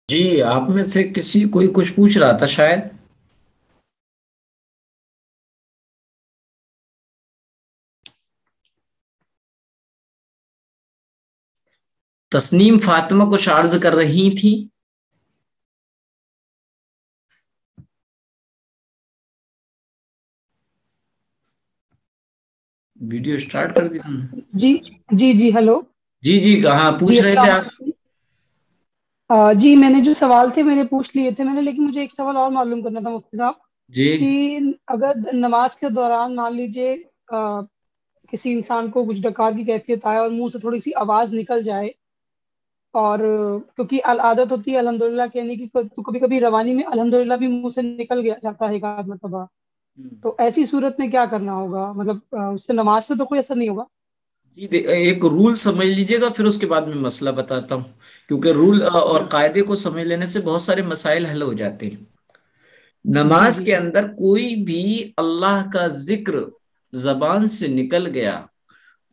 جی آپ میں سے کسی کوئی کچھ پوچھ رہا تھا شاید. تسنیم فاطمہ کچھ عرض کر رہی تھی. ویڈیو سٹارٹ کر دیا. جی جی جی ہلو. جی جی کہاں جی پوچھ رہے تھے السلام آپ؟ علیکم. جی میں نے جو سوال تھے میں نے پوچھ لیے تھے میں نے، لیکن مجھے ایک سوال اور معلوم کرنا تھا مفتی صاحب جی کہ اگر نماز کے دوران مان لیجیے کسی انسان کو کچھ ڈکار کی کیفیت آئے اور منہ سے تھوڑی سی آواز نکل جائے، اور کیونکہ عادت ہوتی ہے الحمدللہ کہنے کی، تو کبھی کبھی روانی میں الحمدللہ بھی منہ سے نکل گیا جاتا ہے ایک آدھ مرتبہ، تو ایسی صورت میں کیا کرنا ہوگا؟ مطلب اس سے نماز پہ تو کوئی اثر نہیں ہوگا؟ جی ایک رول سمجھ لیجئے گا، پھر اس کے بعد میں مسئلہ بتاتا ہوں، کیونکہ رول اور جی قاعدے کو سمجھ لینے سے بہت سارے مسائل حل ہو جاتے ہیں. جی نماز جی کے اندر کوئی بھی اللہ کا ذکر زبان سے نکل گیا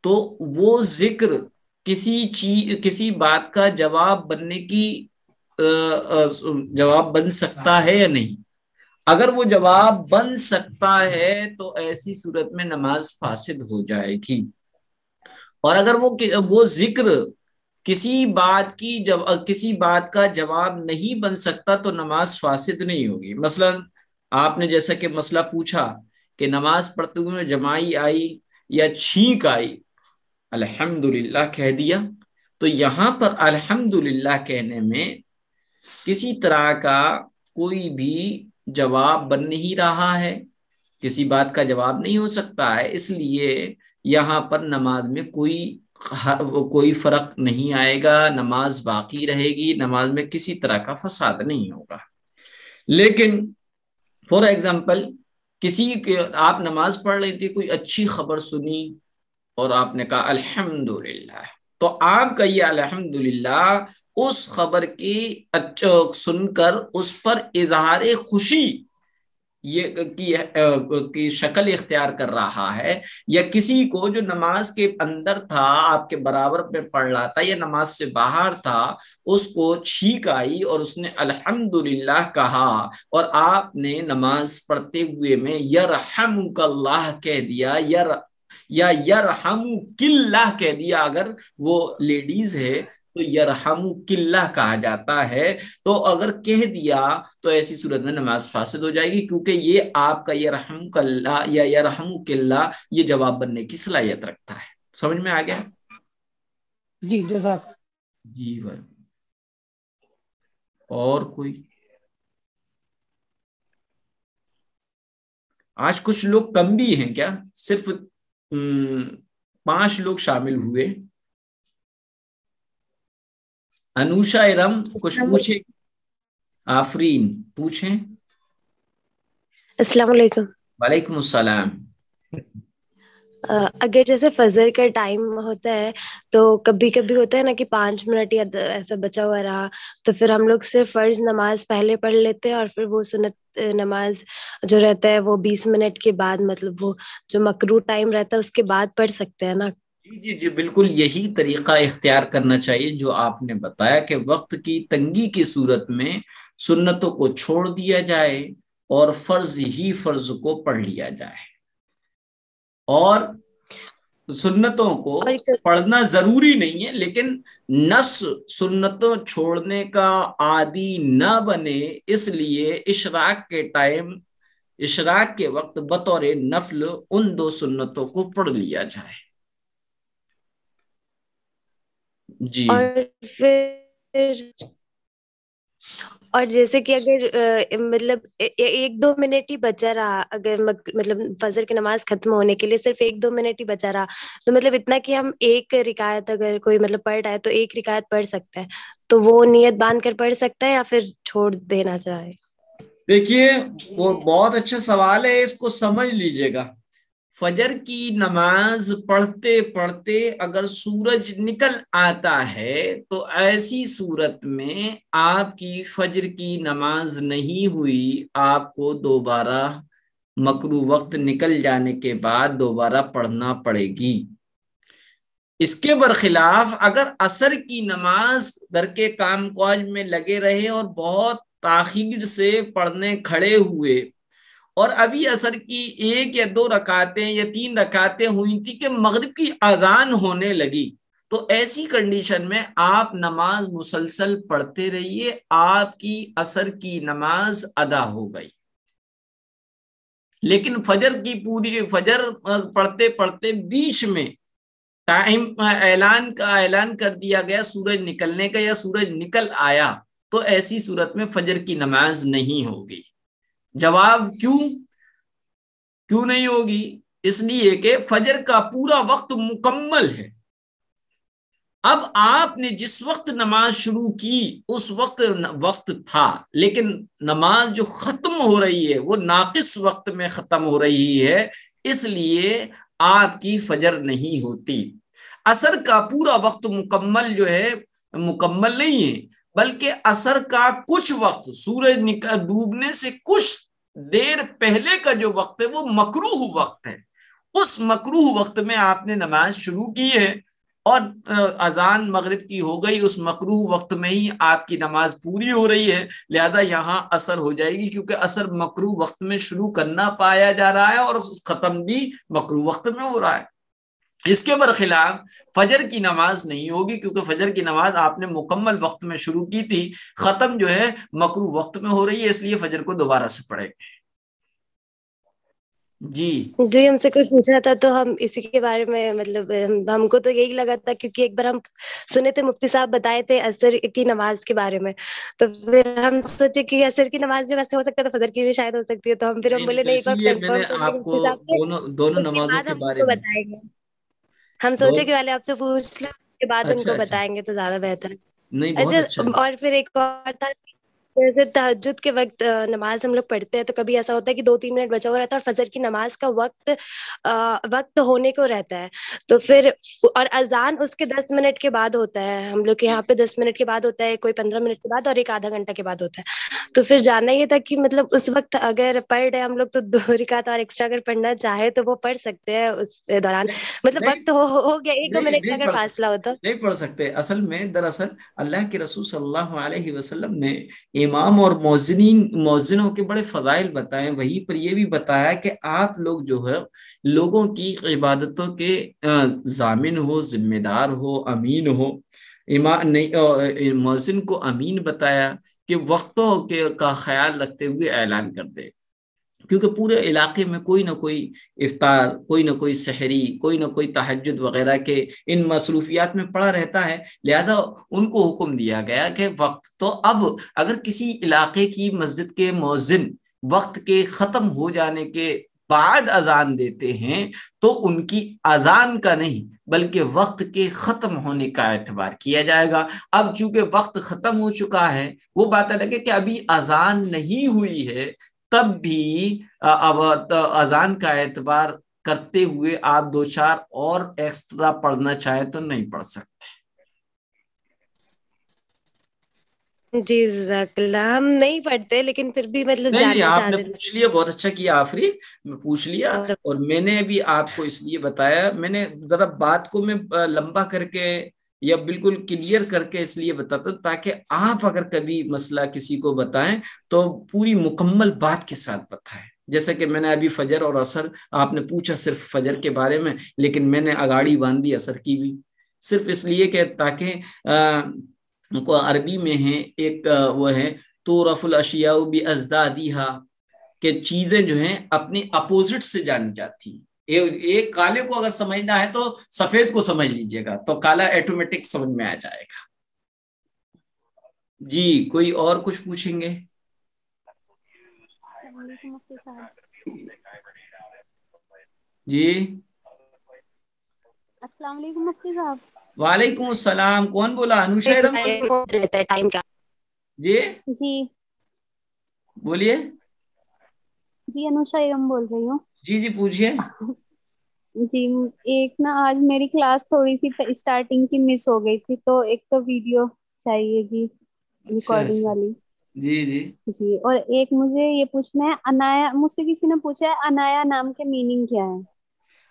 تو وہ ذکر کسی بات کا جواب بننے کی جواب بن سکتا ہے یا نہیں. اگر وہ جواب بن سکتا ہے تو ایسی صورت میں نماز فاسد ہو جائے گی. اور اگر وہ ذکر کسی بات کا جواب نہیں بن سکتا تو نماز فاسد نہیں ہوگی. مثلا آپ نے جیسا کہ مسئلہ پوچھا کہ نماز پڑھتے ہوئے جمائی آئی یا چھینک آئی، الحمدللہ کہہ دیا، تو یہاں پر الحمدللہ کہنے میں کسی طرح کا کوئی بھی جواب بن نہیں رہا ہے، کسی بات کا جواب نہیں ہو سکتا ہے، اس لیے یہاں پر نماز میں کوئی فرق نہیں آئے گا، نماز باقی رہے گی، نماز میں کسی طرح کا فساد نہیں ہوگا. لیکن فار ایگزامپل آپ نماز پڑھ رہی تھی، کوئی اچھی خبر سنی اور آپ نے کہا الحمدللہ، تو آپ کا یہ الحمدللہ اس خبر کی سن کر اس پر اظہار خوشی کی شکل اختیار کر رہا ہے، یا کسی کو جو نماز کے اندر تھا آپ کے برابر میں پڑھ رہا تھا یا نماز سے باہر تھا، اس کو چھینک آئی اور اس نے الحمدللہ کہا اور آپ نے نماز پڑھتے ہوئے میں یرحمک اللہ کہہ دیا یا یرحمک اللہ کہہ دیا، اگر وہ لیڈیز ہے تو یرحمک اللہ کہا جاتا ہے، تو اگر کہہ دیا تو ایسی صورت میں نماز فاسد ہو جائے گی، کیونکہ یہ آپ کا یرحمک اللہ یا یرحمک اللہ یہ جواب بننے کی صلاحیت رکھتا ہے. سمجھ میں آ گیا؟ جی جزاک. جی بھائی. اور کوئی؟ آج کچھ لوگ کم بھی ہیں کیا؟ صرف 5 لوگ شامل ہوئے. انوشا ارم کچھ پوچھے؟ آفرین پوچھیں. السلام علیکم. وعلیکم السلام. اگر جیسے فجر کا ٹائم ہوتا ہے تو کبھی کبھی ہوتا ہے نا کہ 5 منٹ یا ایسا بچا ہوا رہا، تو پھر ہم لوگ صرف فرض نماز پہلے پڑھ لیتے ہیں اور پھر وہ سنت نماز جو رہتا ہے وہ 20 منٹ کے بعد، مطلب وہ جو مکروہ ٹائم رہتا ہے اس کے بعد پڑھ سکتے ہیں نا؟ جی جی جی بالکل یہی طریقہ اختیار کرنا چاہیے جو آپ نے بتایا، کہ وقت کی تنگی کی صورت میں سنتوں کو چھوڑ دیا جائے اور فرض ہی فرض کو پڑھ لیا جائے. اور سنتوں کو اور پڑھنا ضروری نہیں ہے، لیکن نفس سنتوں چھوڑنے کا عادی نہ بنے، اس لیے اشراق کے وقت بطور نفل ان 2 سنتوں کو پڑھ لیا جائے. جی اور پھر اور جیسے کہ اگر مطلب 1-2 منٹ ہی بچا رہا، اگر مطلب فجر کی نماز ختم ہونے کے لیے صرف 1-2 منٹ ہی بچا رہا، تو مطلب اتنا کہ ہم ایک رکعت اگر کوئی مطلب پڑھ رہا ہے تو ایک رکعت پڑھ سکتا ہے، تو وہ نیت باندھ کر پڑھ سکتا ہے یا پھر چھوڑ دینا چاہے؟ دیکھیے وہ بہت اچھا سوال ہے، اس کو سمجھ لیجئے گا. فجر کی نماز پڑھتے پڑھتے اگر سورج نکل آتا ہے تو ایسی صورت میں آپ کی فجر کی نماز نہیں ہوئی، آپ کو دوبارہ مکروہ وقت نکل جانے کے بعد دوبارہ پڑھنا پڑے گی. اس کے برخلاف اگر عصر کی نماز گھر کے کام کاج میں لگے رہے اور بہت تاخیر سے پڑھنے کھڑے ہوئے اور ابھی عصر کی 1 یا 2 رکعتیں یا 3 رکعتیں ہوئی تھی کہ مغرب کی اذان ہونے لگی، تو ایسی کنڈیشن میں آپ نماز مسلسل پڑھتے رہیے، آپ کی عصر کی نماز ادا ہو گئی۔ لیکن فجر پڑھتے پڑھتے بیچ میں ٹائم اعلان کر دیا گیا سورج نکلنے کا یا سورج نکل آیا، تو ایسی صورت میں فجر کی نماز نہیں ہوگی۔ جواب کیوں نہیں ہوگی؟ اس لیے کہ فجر کا پورا وقت مکمل ہے۔ اب آپ نے جس وقت نماز شروع کی اس وقت تھا، لیکن نماز جو ختم ہو رہی ہے وہ ناقص وقت میں ختم ہو رہی ہے، اس لیے آپ کی فجر نہیں ہوتی۔ عصر کا پورا وقت مکمل نہیں ہے، بلکہ عصر کا کچھ وقت سورج ڈوبنے سے کچھ دیر پہلے کا جو وقت ہے وہ مکروہ وقت ہے۔ اس مکروہ وقت میں آپ نے نماز شروع کی ہے اور اذان مغرب کی ہو گئی، اس مکروہ وقت میں ہی آپ کی نماز پوری ہو رہی ہے، لہذا یہاں عصر ہو جائے گی، کیونکہ عصر مکروہ وقت میں شروع کرنا پایا جا رہا ہے اور ختم بھی مکروہ وقت میں ہو رہا ہے۔ اس کے برخلاف فجر کی نماز نہیں ہوگی، کیونکہ فجر کی نماز آپ نے مکمل وقت میں شروع کی تھی، ختم جو ہے مکروہ وقت میں ہو رہی ہے، اس لیے فجر کو دوبارہ سے پڑھیں گے۔ جی ہم سے کچھ پوچھنا تھا تو ہم اسی کے بارے میں مطلب ہم کو تو یہی لگا تھا، کیونکہ ایک بار ہم سنے تھے مفتی صاحب بتائے تھے عصر کی نماز کے بارے میں، تو پھر ہم سوچے کہ عصر کی نماز جو ویسے ہو سکتا ہے تو فجر کی بھی شاید ہو سکتی ہے، تو ہم بولے تو نہیں ایک اسی بار لیے میں کنفرم نے کر لیں آپ کو مفتی صاحب سے، دونوں اس کے نمازوں بعد کے ہم ان بارے کو میں بتائیں گے۔ ہم سوچے کہ پہلے آپ سے پوچھ لیں، اس کے بعد ان اچھا کو بتائیں گے تو زیادہ بہتر ہے۔ نہیں، بہت اچھا ہے۔ اور پھر ایک اور تھا، جیسے تہجد کے وقت نماز ہم لوگ پڑھتے ہیں تو کبھی ایسا ہوتا ہے کہ 2-3 منٹ بچا ہوا رہتا ہے اور فجر کی نماز کا وقت ہونے کو رہتا ہے، تو پھر اور اذان اس کے 10 منٹ کے بعد ہوتا ہے، ہم لوگ کے یہاں پہ 10 منٹ کے بعد ہوتا ہے، کوئی 15 منٹ کے بعد اور ایک آدھا گھنٹہ کے بعد ہوتا ہے، تو پھر جاننا یہ تھا کہ مطلب اس وقت اگر پڑھ رہے ہم لوگ تو 2 رکعت اور ایکسٹرا اگر پڑھنا چاہے تو وہ پڑھ سکتے ہیں اس دوران، مطلب نہیں وقت ہو گیا 1-2 منٹ کا نہیں اگر فاصلہ ہو تو؟ نہیں پڑھ سکتے۔ دراصل اللہ کے رسول صلی اللہ علیہ وسلم نے امام اور مؤذنوں کے بڑے فضائل بتائے، وہیں پر یہ بھی بتایا کہ آپ لوگ جو ہے لوگوں کی عبادتوں کے ضامن ہو، ذمہ دار ہو، امین ہو۔ مؤذن کو امین بتایا کہ وقتوں کا خیال رکھتے ہوئے اعلان کر دے، کیونکہ پورے علاقے میں کوئی نہ کوئی افطار، کوئی نہ کوئی سحری، کوئی نہ کوئی تہجد وغیرہ کے ان مصروفیات میں پڑا رہتا ہے، لہذا ان کو حکم دیا گیا کہ وقت تو اب اگر کسی علاقے کی مسجد کے مؤذن وقت کے ختم ہو جانے کے بعد اذان دیتے ہیں تو ان کی اذان کا نہیں بلکہ وقت کے ختم ہونے کا اعتبار کیا جائے گا۔ اب چونکہ وقت ختم ہو چکا ہے، وہ بات الگ ہے کہ ابھی اذان نہیں ہوئی ہے، تب بھی اذان کا اعتبار کرتے ہوئے آپ 2-4 اور ایکسٹرا پڑھنا چاہے تو نہیں پڑھ سکتے۔ جی جزاک اللہ، ہم نہیں پڑھتے لیکن پھر بھی مطلب نہیں جاننا آپ چاہ نے رہے پوچھ لیا، بہت اچھا کیا آفری، میں پوچھ لیا، تھے۔ اور میں نے بھی آپ کو اس لیے بتایا، میں نے ذرا بات کو میں لمبا کر کے یا بالکل کلیئر کر کے اس لیے بتاتا ہوں تاکہ آپ اگر کبھی مسئلہ کسی کو بتائیں تو پوری مکمل بات کے ساتھ بتائیں۔ جیسا کہ میں نے ابھی فجر اور عصر آپ نے پوچھا صرف فجر کے بارے میں، لیکن میں نے اگاڑی باندھ دی عصر کی بھی، صرف اس لیے کہ تاکہ کو عربی میں ہے ایک وہ ہے تورف الاشیاء بازدادیہا، کہ چیزیں جو ہیں اپنی اپوزٹ سے جانی جاتی ہیں۔ ایک کالے کو اگر سمجھنا ہے تو سفید کو سمجھ لیجئے گا تو کالا ایٹومیٹک سمجھ میں آ جائے گا۔ جی کوئی اور کچھ پوچھیں گے؟ السلام علیکم مفتی صاحب۔ جی السلام علیکم مفتی صاحب۔ وعلیکم السلام، کون بولا؟ انوشا ارم بول رہی؟ رہتا ہے ٹائم کا۔ جی جی بولیے۔ جی انوشا ارم بول رہی ہوں۔ جی جی پوچھئے۔ جی ایک نا آج میری کلاس تھوڑی سی اسٹارٹنگ کی مس ہو گئی تھی، تو ایک تو ویڈیو چاہیے گی اچھا ریکارڈنگ اچھا، والی۔ جی جی جی اور ایک مجھے یہ پوچھنا ہے، انایا، مجھ سے کسی نے پوچھا ہے انایا نام کے میننگ کیا ہے؟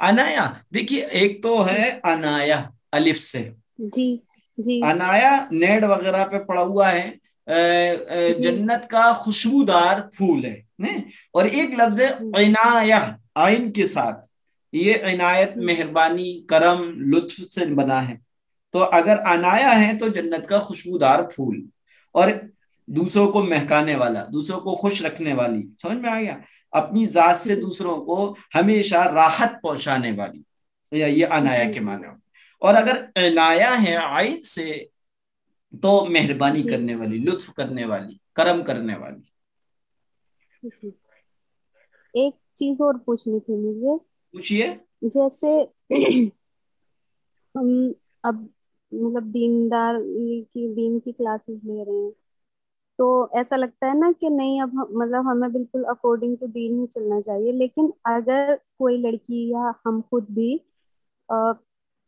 انایا، دیکھیے ایک تو ہے انایا، الف سے. جی جی عنایا نیڈ وغیرہ پہ پڑا ہوا ہے, جی جنت کا خوشبودار پھول ہے. اور ایک لفظ ہے عنایہ عین کے ساتھ, یہ عنایت مہربانی کرم لطف سے بنا ہے. تو اگر عنایا ہے تو جنت کا خوشبودار پھول, اور دوسروں کو مہکانے والا, دوسروں کو خوش رکھنے والی, سمجھ میں آ گیا, اپنی ذات سے دوسروں کو ہمیشہ راحت پہنچانے والی, یہ عنایا کے معنی. اور اگر عنایا ہے عین سے تو مہربانی جی کرنے والی, لطف کرنے والی, کرم کرنے والی. جی. ایک چیز اور پوچھنی تھی مجھے, پوچھئے. جیسے ہم اب مطلب دین کی کلاسز لے رہے ہیں, تو ایسا لگتا ہے نا کہ نہیں اب مطلب ہمیں بالکل اکارڈنگ ٹو دین ہی چلنا چاہیے. لیکن اگر کوئی لڑکی یا ہم خود بھی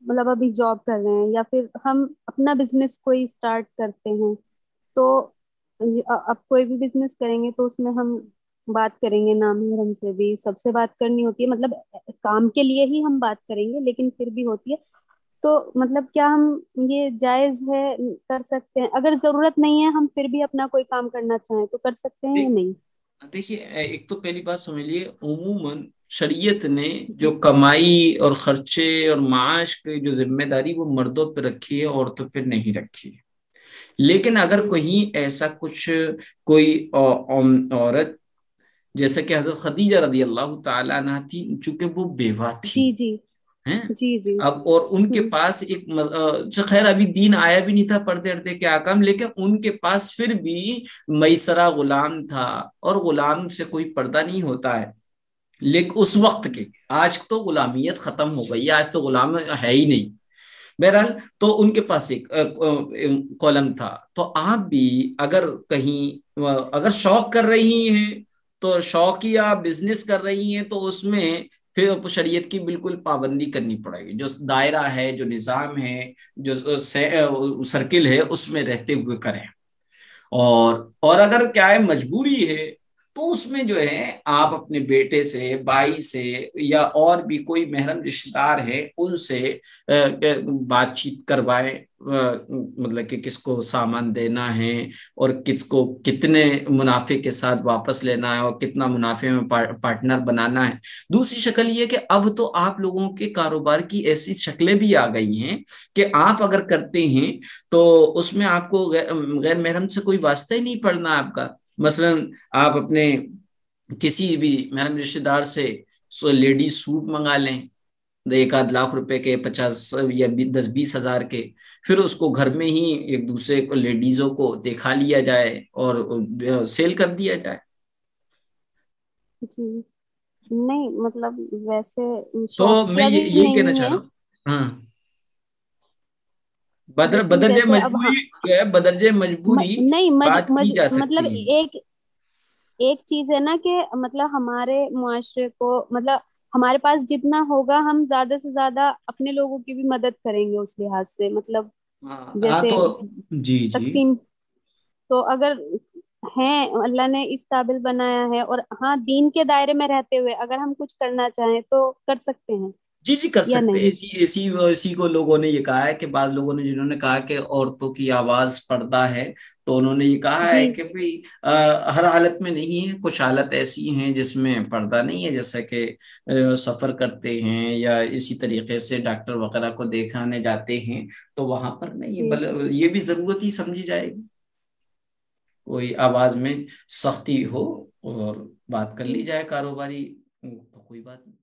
مطلب ابھی جاب کر رہے ہیں یا پھر ہم اپنا بزنس کوئی اسٹارٹ کرتے ہیں, تو اب کوئی بھی بزنس کریں گے تو اس میں ہم بات کریں گے نام محرم سے بھی, سب سے بات کرنی ہوتی ہے, مطلب کام کے لیے ہی ہم بات کریں گے لیکن پھر بھی ہوتی ہے. تو مطلب کیا ہم یہ جائز ہے, کر سکتے ہیں؟ اگر ضرورت نہیں ہے ہم پھر بھی اپنا کوئی کام کرنا چاہیں تو کر سکتے ہیں یا نہیں؟ دیکھیے, ایک تو پہلی بات سمجھ لیے, عموماً شریعت نے جو کمائی اور خرچے اور معاش کی جو ذمہ داری وہ مردوں پہ رکھی ہے, عورتوں پہ نہیں رکھی ہے. لیکن اگر کہیں ایسا کچھ کوئی عورت جیسا کہ حضرت خدیجہ رضی اللہ تعالیٰ عنہ تھی, چونکہ وہ بیوہ تھی جی جی ہیں, جی جی اب اور ان کے پاس ایک خیر ابھی دین آیا بھی نہیں تھا, پردے اردے کے احکام, لیکن ان کے پاس پھر بھی میسرہ غلام تھا, اور غلام سے کوئی پردہ نہیں ہوتا ہے. لیکن اس وقت کے, آج تو غلامیت ختم ہو گئی, آج تو غلام ہے ہی نہیں. بہرحال تو ان کے پاس ایک قلم تھا. تو آپ بھی اگر کہیں اگر شوق کر رہی ہیں تو شوقیہ بزنس کر رہی ہیں تو اس میں پھر شریعت کی بالکل پابندی کرنی پڑے گی. جو دائرہ ہے, جو نظام ہے, جو سرکل ہے, اس میں رہتے ہوئے کریں. اور اگر کیا ہے مجبوری ہے تو اس میں جو ہے آپ اپنے بیٹے سے, بھائی سے, یا اور بھی کوئی محرم رشتہ دار ہے ان سے بات چیت کروائیں, مطلب کہ کس کو سامان دینا ہے اور کس کو کتنے منافع کے ساتھ واپس لینا ہے اور کتنا منافع میں پارٹنر بنانا ہے. دوسری شکل یہ کہ اب تو آپ لوگوں کے کاروبار کی ایسی شکلیں بھی آ گئی ہیں کہ آپ اگر کرتے ہیں تو اس میں آپ کو غیر محرم سے کوئی واسطہ ہی نہیں پڑنا آپ کا. مثلا آپ اپنے کسی بھی محرم رشتہ دار سے لیڈیز سوٹ منگا لیں 1-8 لاکھ روپے کے, 50 یا 10-20 ہزار کے, پھر اس کو گھر میں ہی ایک دوسرے کو لیڈیزوں کو دکھا لیا جائے اور سیل کر دیا جائے. جی نہیں مطلب ویسے تو میں شوقیہ بھی یہی کہنا نہیں چاہ ہے, رہا ہوں. ہاں, لیکن بدرجہ جیسے اب مجبوری جو ہے, بدرجہ مجبوری نہیں بات کی جا مطلب سکتی ہے. ایک چیز ہے نا کہ مطلب ہمارے معاشرے کو مطلب ہمارے پاس جتنا ہوگا ہم زیادہ سے زیادہ اپنے لوگوں کی بھی مدد کریں گے اس لحاظ سے, مطلب ہاں جیسے تو جی تقسیم. تو اگر ہیں اللہ نے اس قابل بنایا ہے اور ہاں دین کے دائرے میں رہتے ہوئے اگر ہم کچھ کرنا چاہیں تو کر سکتے ہیں جی کر یا سکتے ہیں. نہیں؟ اسی کو لوگوں نے یہ کہا ہے کہ بعض لوگوں نے جنہوں نے کہا کہ عورتوں کی آواز پردہ ہے, تو انہوں نے یہ کہا جی ہے کہ بھئی ہر حالت میں نہیں ہے, کچھ حالت ایسی ہیں جس میں پردہ نہیں ہے, جیسا کہ سفر کرتے ہیں یا اسی طریقے سے ڈاکٹر وغیرہ کو دیکھانے جاتے ہیں تو وہاں پر نہیں, جی بلکہ یہ بھی ضرورت ہی سمجھی جائے گی. کوئی آواز میں سختی ہو اور بات کر لی جائے کاروباری, تو کوئی بات نہیں.